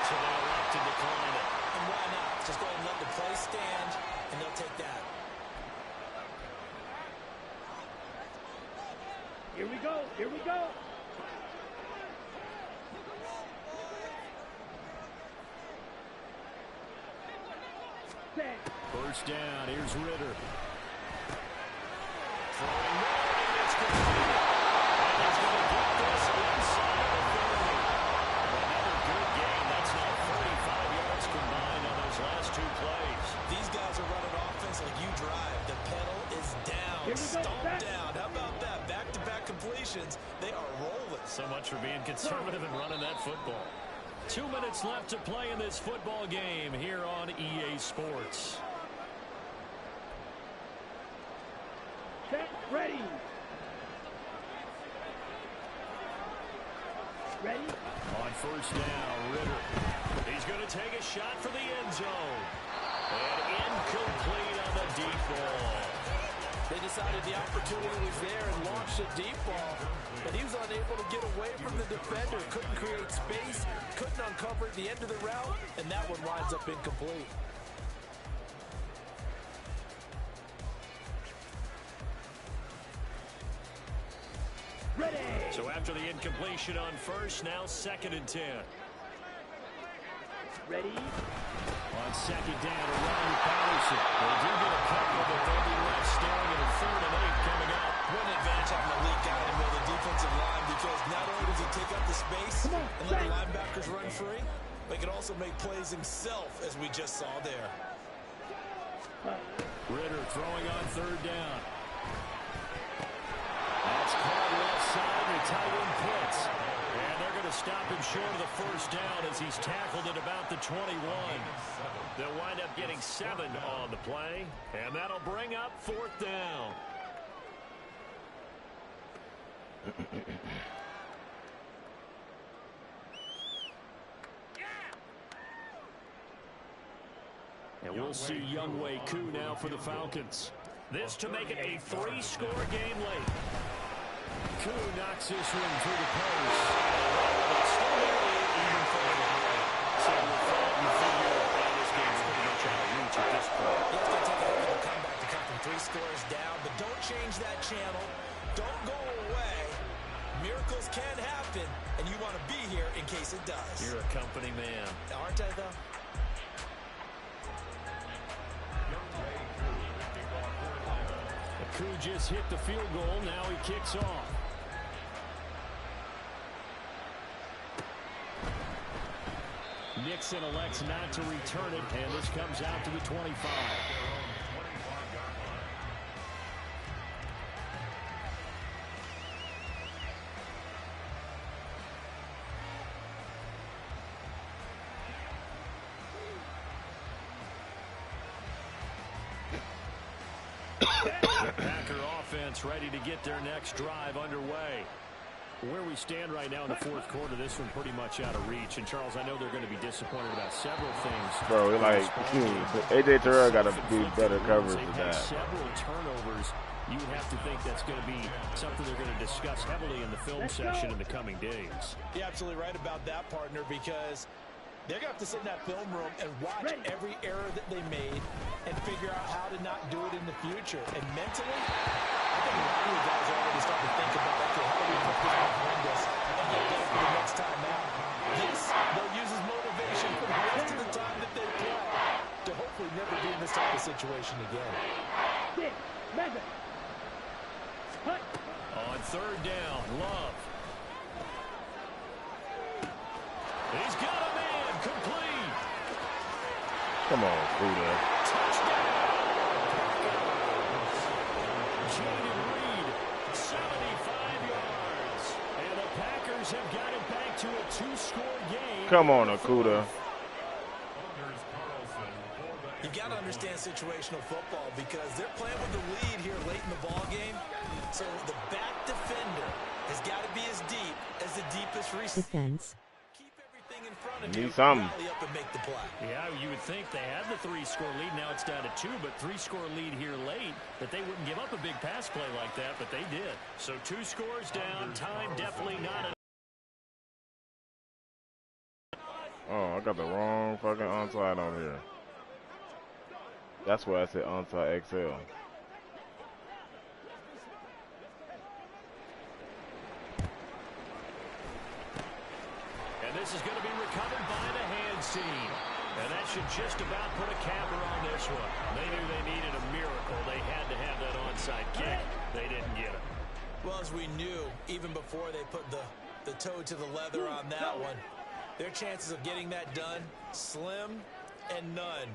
So they elect to decline it. And why not? Just go ahead and let the play stand, and they'll take that. Here we go. Here we go. First down. Here's Ritter. Throwing and it's complete. And he's going to get this inside of the 30. Another good game. That's now 35 yards combined on those last two plays. These guys are running offense like you drive. The pedal is down, stomped down. How about that? Back-to-back completions. They are rolling. So much for being conservative and running that football. 2 minutes left to play in this football game here on EA Sports. Check, ready. Ready? On first down, Ritter. He's going to take a shot for the end zone. And incomplete on the deep ball. They decided the opportunity was there and launched a deep ball. But he was unable to get away from the defender. Couldn't create space. Couldn't uncover the end of the route. And that one winds up incomplete. Ready. So after the incompletion on first, now 2nd and 10. Ready. On second down, Ronnie Patterson. They do get a couple, but they'll be left staring at a 3rd and 8 coming up. What an advantage having a elite guy in the middle of the defensive line, because not only does he take up the space and let the linebackers run free, but he can also make plays himself, as we just saw there. Ritter throwing on 3rd down. That's caught left side to tight end Pitts. And they're going to stop him short of the first down as he's tackled at about the 21. They'll wind up getting 7 on the play, and that'll bring up 4th down. And we'll see Younghoe Koo now for the Falcons. This to make it a 3-score game late. Koo knocks this one through the post. Still even for so you figure this game's pretty much out of reach at this point. It's going to take a heck of a comeback to come from 3 scores down, but don't change that channel. Don't go away. Miracles can happen, and you want to be here in case it does. You're a company man. Aren't I, though? Koo just hit the field goal. Now he kicks off. Nixon elects not to return it, and this comes out to the 25. Packer offense ready to get their next drive underway. Where we stand right now in the 4th quarter, this one pretty much out of reach. And, Charles, I know they're going to be disappointed about several things. Bro, like, A.J. Terrell got to do better coverage than that. Several turnovers. You would have to think that's going to be something they're going to discuss heavily in the film session in the coming days. You're absolutely right about that, partner, because they're going to have to sit in that film room and watch every error that they made and figure out how to not do it in the future. And mentally, I think a lot of you guys are already starting to think about, okay, how do we put this behind us and get ready for the next time out? This, they'll use as motivation for the rest of the time that they play to hopefully never be in this type of situation again. 6, 7. Cut. On 3rd down, Love. He's got a man, complete. Come on, Kuda. Touchdown. Jaden Reed, 75 yards. And the Packers have got it back to a 2-score game. Come on, Akuda. You got to understand situational football because they're playing with the lead here late in the ball game. So the back defender has got to be as deep as the deepest receiver. Defense. Keep everything in front of Need you, something. rally up and make the play. Yeah, you would think they had the 3-score lead. Now it's down to 2, but 3-score lead here late, that they wouldn't give up a big pass play like that, but they did. So 2 scores down. Time definitely not enough. Oh, I got the wrong fucking onside on here. That's why I said onside XL. And this is going to be recovered by the hands team. And that should just about put a capper on this one. They knew they needed a miracle. They had to have that onside kick. They didn't get it. Well, as we knew, even before they put the toe to the leather on that one, their chances of getting that done, slim and none.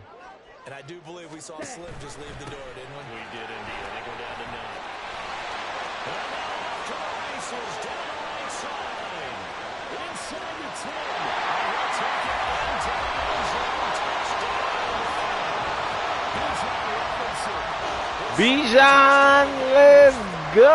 And I do believe we saw Slim just leave the door, didn't we? We did indeed. I think we're down to 9. And now off to the races, down the right side. Inside the 10. And he'll take it into the end zone. Touchdown. Bijan, let's go!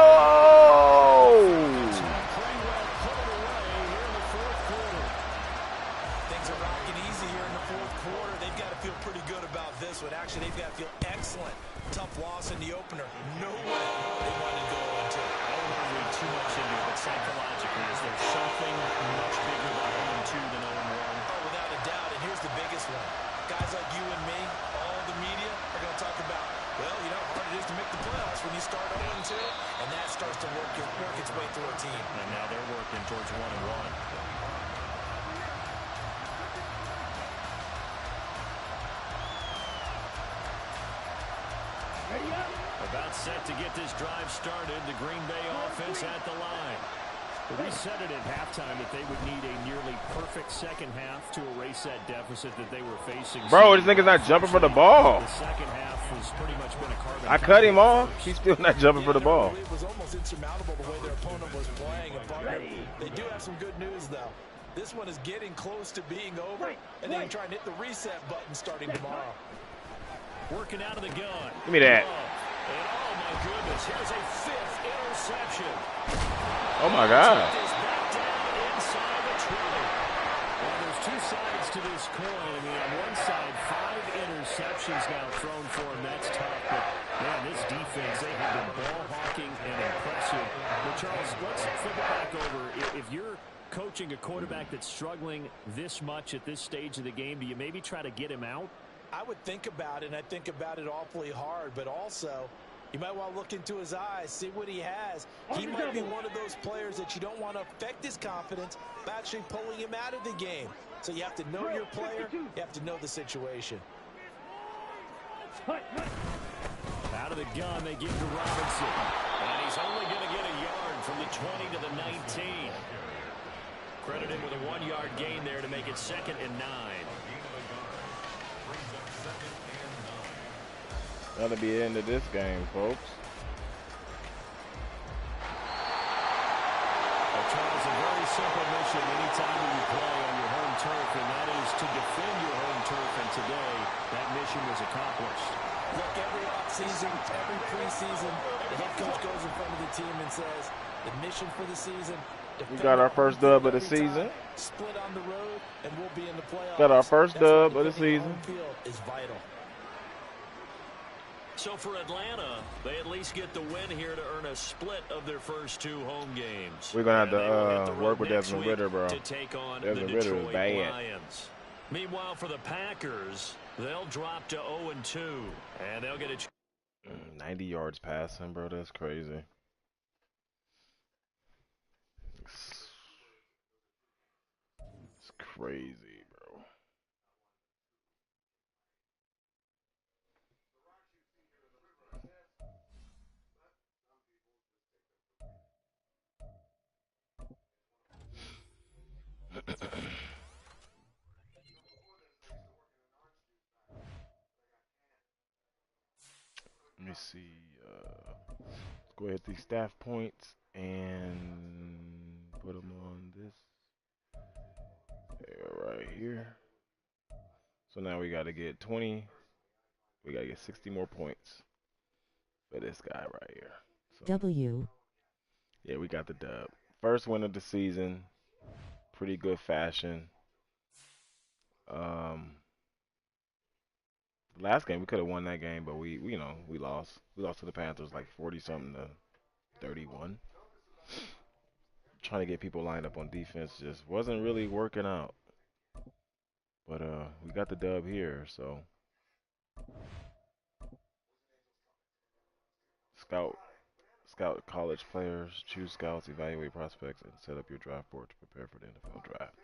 Things are rocking easy here in the fourth quarter. They've got to feel pretty good about this one. Actually, they've got to feel excellent. Tough loss in the opener. No way they wanted to go into it. I don't want to read too much into it, but psychologically, is there something much bigger about 0-2 than 0-1? Oh, without a doubt. And here's the biggest one. Guys like you and me, all the media, are going to talk about, well, you know how hard it is to make the playoffs when you start 0-2, and that starts to work its way through a team. And now they're working towards 1-1. Ready up. About set to get this drive started. The Green Bay offense at the line. We said it at halftime that they would need a nearly perfect second half to erase that deficit that they were facing. Bro, this nigga's not jumping for the ball. The second half has pretty much been a carbon. I cut him off. He's still not jumping for the ball. It was almost insurmountable the way their opponent was playing. They do have some good news, though. This one is getting close to being over, and they can try and hit the reset button starting tomorrow. Working out of the gun. Give me that. And oh my goodness, here's a 5th interception. Oh my God. Is back down inside the 20. Well, there's 2 sides to this coin. I mean, on one side, 5 interceptions now thrown for him. That's tough. But man, this defense, they have been ball hawking and impressive. But Charles, let's flip it back over. If you're coaching a quarterback that's struggling this much at this stage of the game, do you maybe try to get him out? I would think about it, and I think about it awfully hard, but also you might want to look into his eyes, see what he has. He might be one of those players that you don't want to affect his confidence by actually pulling him out of the game. So you have to know your player, you have to know the situation. Out of the gun, they give to Robinson. And he's only going to get a yard from the 20 to the 19. Credited with a 1-yard gain there to make it 2nd and 9. That'll be the end of this game, folks. Charles, a very simple mission anytime you play on your home turf, and that is to defend your home turf. And today, that mission was accomplished. Look, every offseason, every preseason, the head coach goes in front of the team and says, the mission for the season, We got our first dub of the season. Split on the road, and we'll be in the playoffs. Got our first That's why dub of the defending season. home field is vital. So for Atlanta, they at least get the win here to earn a split of their first 2 home games. We're going to And they will hit have the to road work with next Desmond week Ritter, bro. to take on Desmond the Ritter is Detroit bad. Lions. Meanwhile, for the Packers, they'll drop to 0-2, and they'll get a 90 yards passing, bro. That's crazy. It's crazy, bro. Let me see. Let's go ahead these staff points and put them on this area right here. So now we got to get 20 We gotta get 60 more points for this guy right here. So, W. yeah, we got the dub. First win of the season. Pretty good fashion. Um, last game we could have won that game, but we lost. We lost to the Panthers like 40 something to 31. Trying to get people lined up on defense just wasn't really working out. But we got the dub here, so scout college players, choose scouts, evaluate prospects, and set up your draft board to prepare for the NFL draft.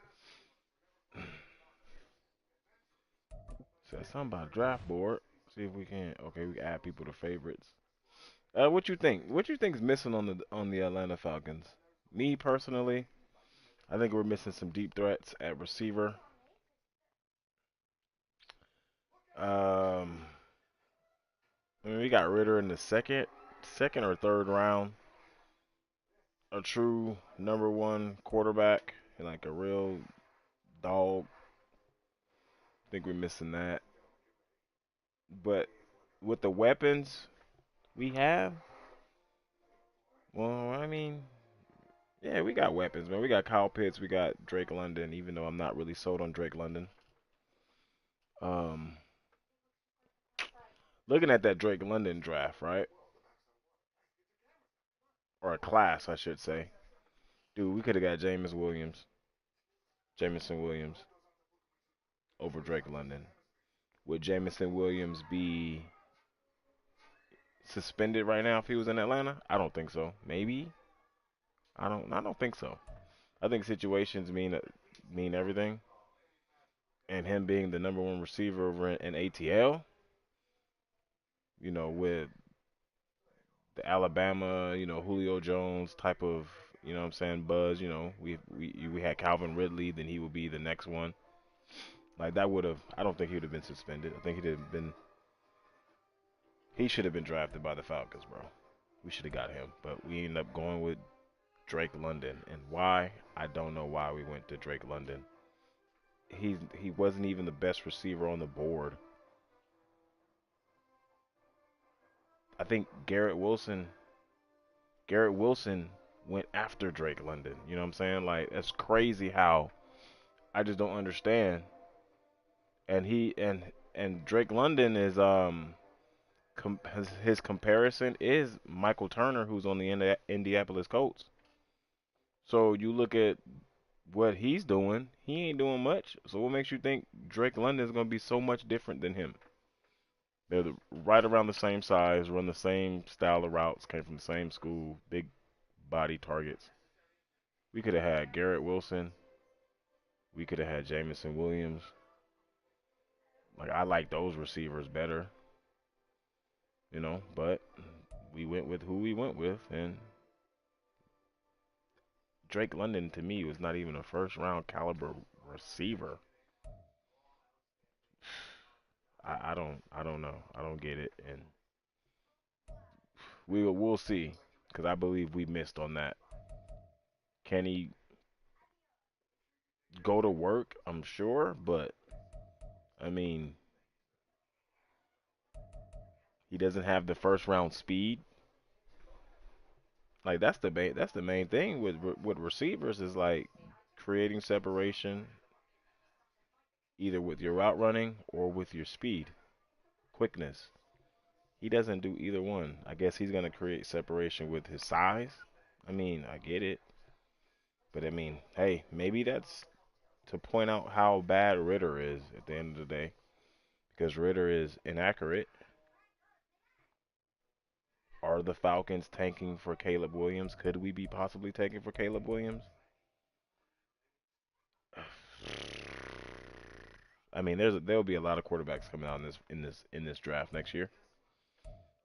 Said something about draft board. See if we can. Okay, we can add people to favorites. What you think? What you think's missing on the Atlanta Falcons? Me personally, I think we're missing some deep threats at receiver. Um, I mean, we got Ritter in the second or third round. A true number one quarterback, like a real dog. I think we're missing that. But with the weapons we have, well, I mean, yeah, we got weapons, man. We got Kyle Pitts, we got Drake London, even though I'm not really sold on Drake London. Um, looking at that Drake London draft, right? Or a class, I should say. Dude, we could have got Jamison Williams over Drake London. Would Jamison Williams be suspended right now if he was in Atlanta? I don't think so. Maybe. I don't think so. I think situations mean everything. And him being the number one receiver over in ATL, with the Alabama, Julio Jones type of, what I'm saying, buzz, we had Calvin Ridley, then he would be the next one. Like that would have I don't think he would have been suspended. I think he should have been drafted by the Falcons, bro. We should have got him, but we ended up going with Drake London. And why? I don't know why we went to Drake London. He wasn't even the best receiver on the board. I think Garrett Wilson went after Drake London. You know what I'm saying? Like that's crazy how I just don't understand. And and Drake London is his comparison is Michael Turner, who's on the Indianapolis Colts. So you look at what he's doing, he ain't doing much. So what makes you think Drake London is going to be so much different than him? They're right around the same size, run the same style of routes, came from the same school, big body targets. We could have had Garrett Wilson. We could have had Jamison Williams. Like I like those receivers better, but we went with who we went with, and Drake London to me was not even a first round caliber receiver. I don't know. I don't get it, and we'll see, because I believe we missed on that. Can he go to work? I'm sure, but I mean, he doesn't have the first round speed. Like that's the main thing with receivers is like creating separation either with your route running or with your speed, quickness. He doesn't do either one. I guess he's gonna create separation with his size. I mean, I get it, but I mean, hey, maybe that's to point out how bad Ritter is at the end of the day, because Ritter is inaccurate. Are the Falcons tanking for Caleb Williams? Could we be possibly tanking for Caleb Williams? I mean, there'll be a lot of quarterbacks coming out in this draft next year.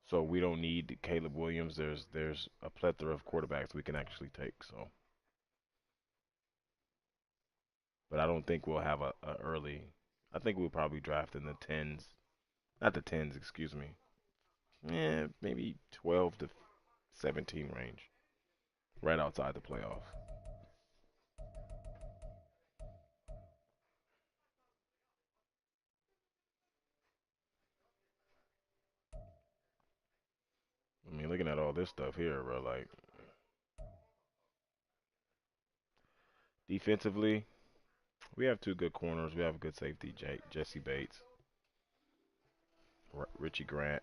So we don't need Caleb Williams. There's a plethora of quarterbacks we can actually take. So, but I don't think we'll have a early. I think we'll probably draft in the tens, not the tens, excuse me. Yeah, maybe 12 to 17 range, right outside the playoffs. mean, looking at all this stuff here, bro, like defensively, we have two good corners. We have a good safety, Jesse Bates, Richie Grant,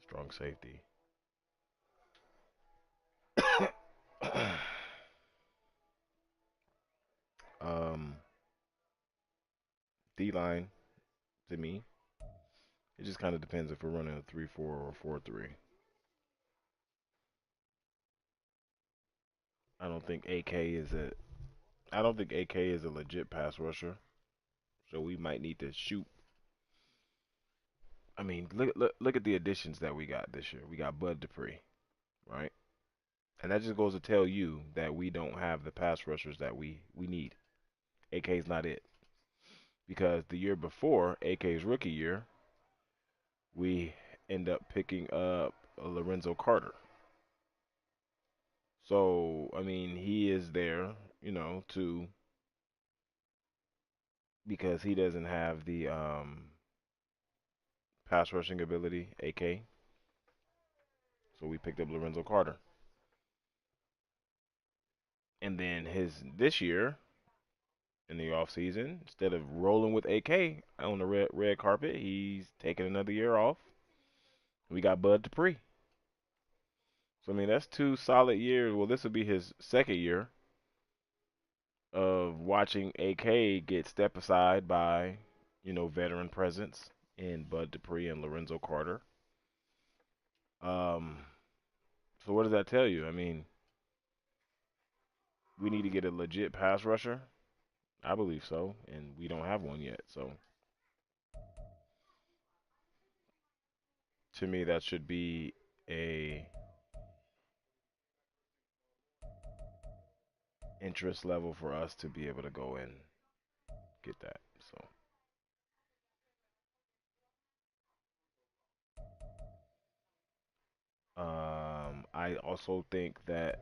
strong safety. um, D line to me, it just kind of depends if we're running a 3-4 or a 4-3. I don't think AK is a I don't think AK is a legit pass rusher. So we might need to shoot. I mean, look at the additions that we got this year. We got Bud Dupree, right? And that just goes to tell you that we don't have the pass rushers that we need. AK's not it. Because the year before, AK's rookie year, we end up picking up Lorenzo Carter. So, I mean, he is there, to because he doesn't have the pass rushing ability, AK. So we picked up Lorenzo Carter. And then this year in the off season, instead of rolling with AK on the red carpet, he's taking another year off. We got Bud Dupree. So I mean that's 2 solid years. Well, this will be his second year of watching AK get step aside by, veteran presence in Bud Dupree and Lorenzo Carter. Um, so what does that tell you? I mean, we need to get a legit pass rusher. I believe so, and we don't have one yet. So to me, that should be a interest level for us to be able to go and get that. So I also think that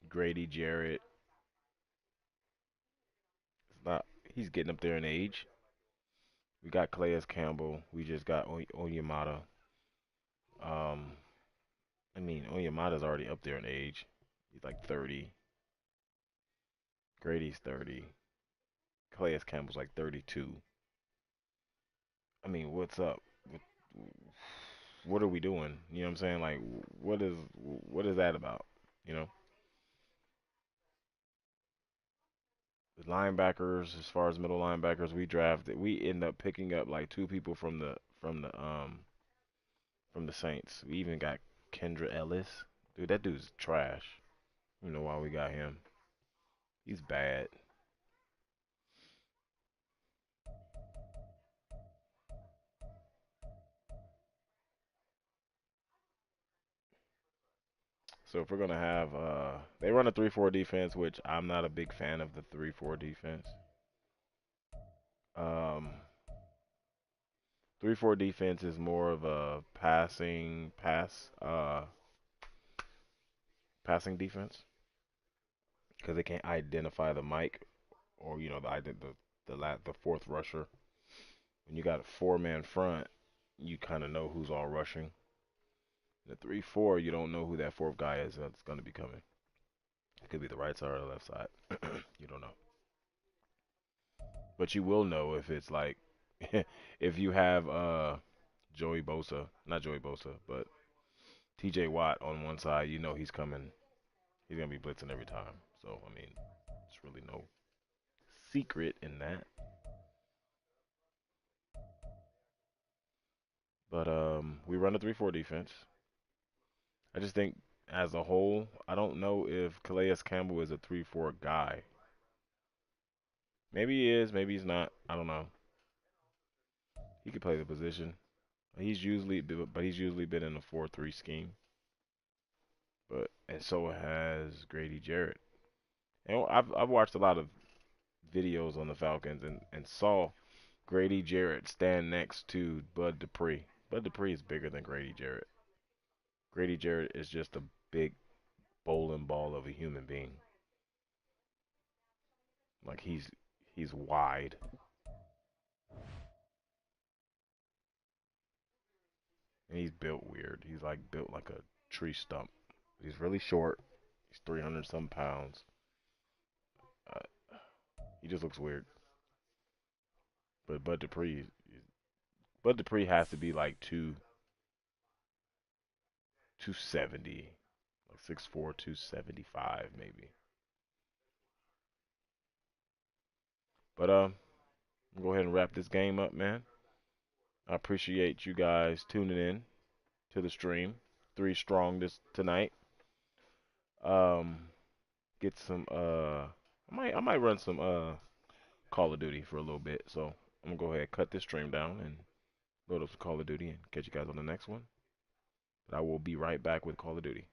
Grady Jarrett is not. He's getting up there in age. We got Calais Campbell. We just got Onyemata. Um, I mean Onyemata's already up there in age. He's like 30. Grady's 30. Calais Campbell's like 32. I mean, what's up? What are we doing? You know what I'm saying? Like, what is that about? You know, the linebackers, as far as middle linebackers, we end up picking up like two people from the Saints. We even got Kendra Ellis. Dude, that dude's trash. You know why we got him? He's bad. So if we're gonna have they run a 3-4 defense, which I'm not a big fan of the 3-4 defense. Um 3-4 defense is more of a passing defense because they can't identify the mic or the fourth rusher. When you got a 4-man front, you kind of know who's all rushing. The 3-4, you don't know who that fourth guy is that's going to be coming. It could be the right side or the left side. You don't know. But you will know if it's like if you have Joey Bosa, not Joey Bosa, but TJ Watt on one side, you know he's coming. He's gonna be blitzing every time. So I mean, there's really no secret in that. But we run a 3-4 defense. I just think as a whole, I don't know if Calais Campbell is a 3-4 guy. Maybe he is, maybe he's not. I don't know. He could play the position. He's usually been in a 4-3 scheme. And so has Grady Jarrett. And I've watched a lot of videos on the Falcons and saw Grady Jarrett stand next to Bud Dupree. Bud Dupree is bigger than Grady Jarrett. Grady Jarrett is just a big bowling ball of a human being. Like he's wide. And he's built weird. He's like built like a tree stump. He's really short. He's 300 some pounds. Uh, he just looks weird. But Bud Dupree has to be like 270, like 6'4", 275 maybe. But we'll go ahead and wrap this game up, man. I appreciate you guys tuning in to the stream. 3 strong this tonight. Get some I might run some Call of Duty for a little bit. So I'm gonna go ahead and cut this stream down and load up some Call of Duty and catch you guys on the next one. But I will be right back with Call of Duty.